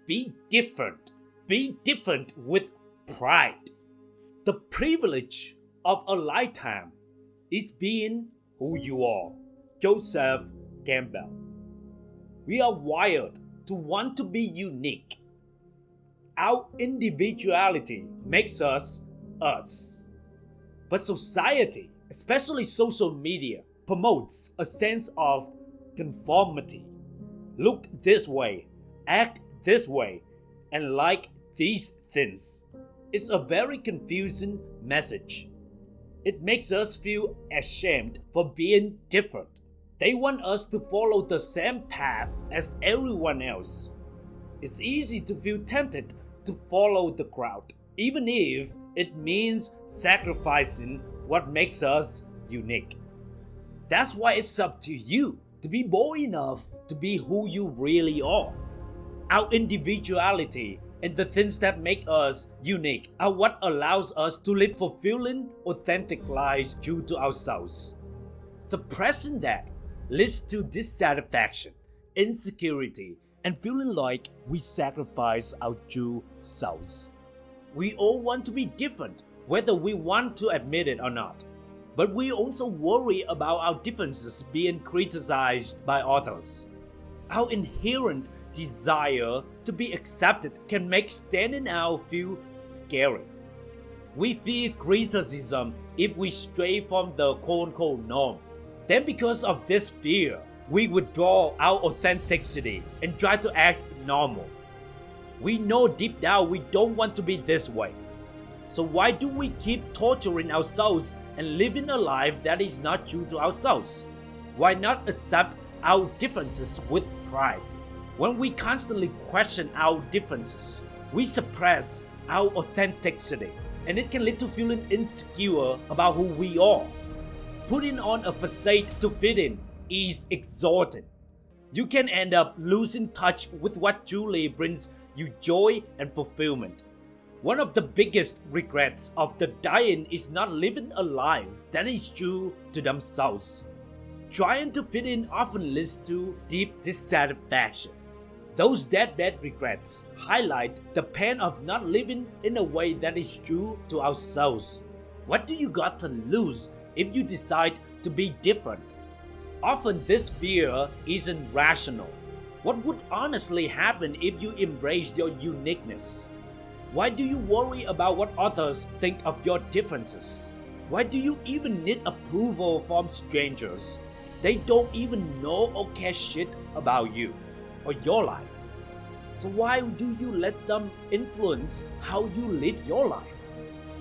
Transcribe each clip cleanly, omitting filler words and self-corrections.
Be different. Be different with pride. The privilege of a lifetime is being who you are. Joseph Campbell. We are wired to want to be unique. Our individuality makes us us. But society, especially social media, promotes a sense of conformity. Look this way, act this way, and like these things. It's a very confusing message. It makes us feel ashamed for being different. They want us to follow the same path as everyone else. It's easy to feel tempted to follow the crowd, even if it means sacrificing what makes us unique. That's why it's up to you to be bold enough to be who you really are. Our individuality and the things that make us unique are what allows us to live fulfilling, authentic lives true to ourselves. Suppressing that leads to dissatisfaction, insecurity, and feeling like we sacrifice our true selves. We all want to be different, whether we want to admit it or not. But we also worry about our differences being criticized by others. Our inherent desire to be accepted can make standing out feel scary. We fear criticism if we stray from the quote-unquote norm. Then because of this fear, we withdraw our authenticity and try to act normal. We know deep down we don't want to be this way. So why do we keep torturing ourselves and living a life that is not true to ourselves? Why not accept our differences with pride? When we constantly question our differences, we suppress our authenticity, and it can lead to feeling insecure about who we are. Putting on a facade to fit in is exhausting. You can end up losing touch with what truly brings you joy and fulfillment. One of the biggest regrets of the dying is not living a life that is true to themselves. Trying to fit in often leads to deep dissatisfaction. Those deathbed regrets highlight the pain of not living in a way that is true to ourselves. What do you got to lose if you decide to be different? Often this fear isn't rational. What would honestly happen if you embrace your uniqueness? Why do you worry about what others think of your differences? Why do you even need approval from strangers? They don't even know or care shit about you or your life. So why do you let them influence how you live your life?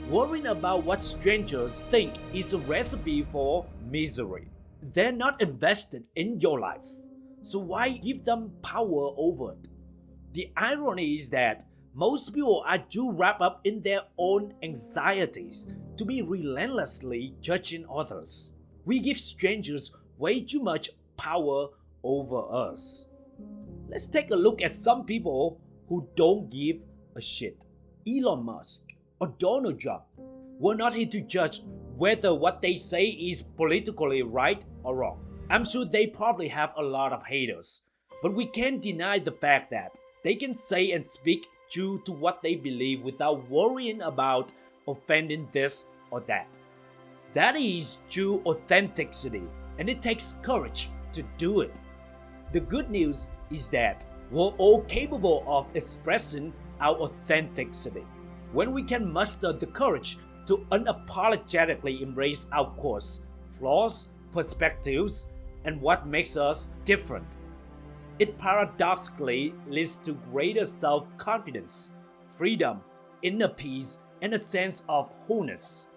Worrying about what strangers think is a recipe for misery. They're not invested in your life, so why give them power over it? The irony is that most people are too wrapped up in their own anxieties to be relentlessly judging others. We give strangers way too much power over us. Let's take a look at some people who don't give a shit. Elon Musk or Donald Trump. We're not here to judge whether what they say is politically right or wrong. I'm sure they probably have a lot of haters, but we can't deny the fact that they can say and speak true to what they believe without worrying about offending this or that. That is true authenticity, and it takes courage to do it. The good news is that we're all capable of expressing our authenticity. When we can muster the courage to unapologetically embrace our course, flaws, perspectives, and what makes us different, it paradoxically leads to greater self-confidence, freedom, inner peace, and a sense of wholeness.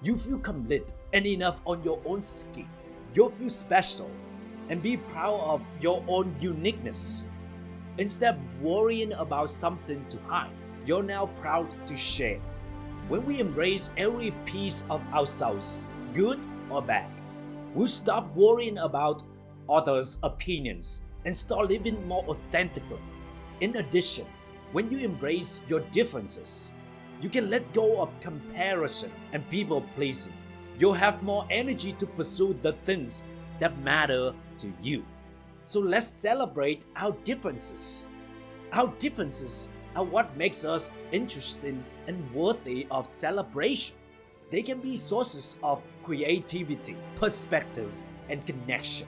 You feel complete and enough on your own skin. You feel special and be proud of your own uniqueness. Instead of worrying about something to hide, you're now proud to share. When we embrace every piece of ourselves, good or bad, we'll stop worrying about others' opinions and start living more authentically. In addition, when you embrace your differences, you can let go of comparison and people pleasing. You'll have more energy to pursue the things that matter to you. So let's celebrate our differences. Our differences are what makes us interesting and worthy of celebration. They can be sources of creativity, perspective, and connection.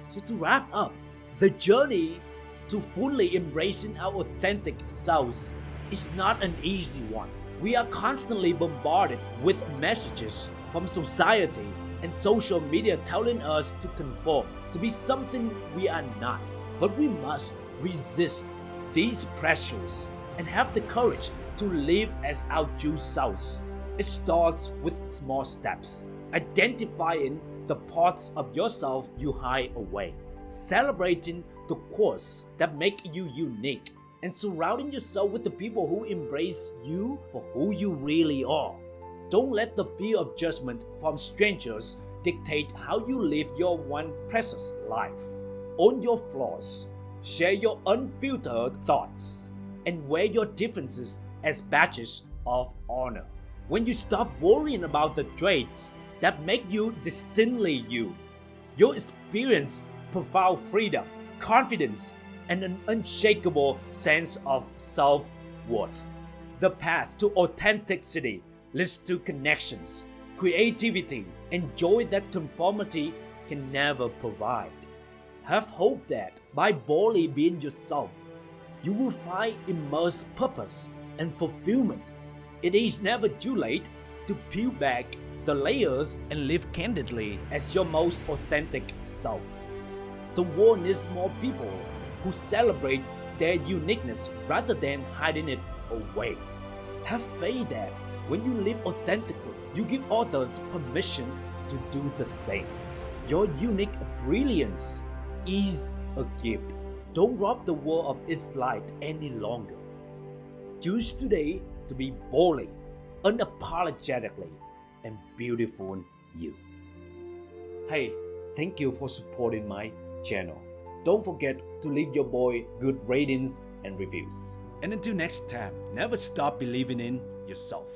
So to wrap up, the journey to fully embracing our authentic selves is not an easy one. We are constantly bombarded with messages from society and social media telling us to conform, to be something we are not. But we must resist these pressures and have the courage to live as our true selves. It starts with small steps, identifying the parts of yourself you hide away, celebrating the quirks that make you unique, and surrounding yourself with the people who embrace you for who you really are. Don't let the fear of judgment from strangers dictate how you live your one precious life. Own your flaws, share your unfiltered thoughts, and wear your differences as badges of honor. When you stop worrying about the traits that make you distinctly you, you'll experience profound freedom, confidence, and an unshakable sense of self-worth. The path to authenticity leads to connections, creativity, and joy that conformity can never provide. Have hope that by boldly being yourself, you will find immense purpose and fulfillment. It is never too late to peel back the layers and live candidly as your most authentic self. The world needs more people who celebrate their uniqueness rather than hiding it away. Have faith that when you live authentically, you give others permission to do the same. Your unique brilliance is a gift. Don't rob the world of its light any longer. Choose today to be boldly, unapologetically, and beautiful you. Hey, thank you for supporting my channel. Don't forget to leave your boy good ratings and reviews. And until next time, never stop believing in yourself.